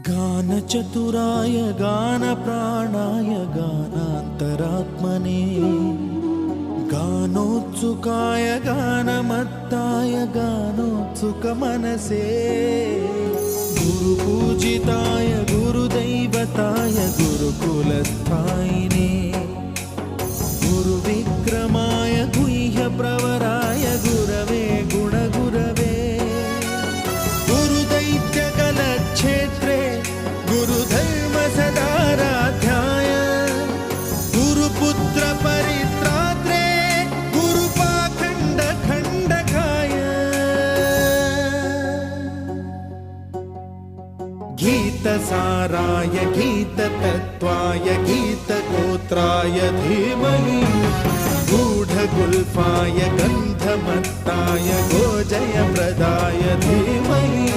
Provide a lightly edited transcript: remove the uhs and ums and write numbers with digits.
गानचतुराय गानप्राणाय गानान्तरात्मने गानोत्सुकाय गानमत्ताय गानोत्सुकमनसे गुरुपूजिताय गुरुदैवताय गुरुकुलस्थायिने गुरुविक्रमाय गुह्यप्रवराय गुरवे गुणगुरवे गुरुदैत्यकलक्षेत्रे गुरुधर्मसदाराध्याय गुरुपुत्रपरित्रात्रे गुरुपाखण्डखण्डकाय गीतसाराय गीततत्त्वाय गीतगोत्राय धीमहि गूढगुल्फाय गन्धमत्ताय गोजयप्रदाय धीमहि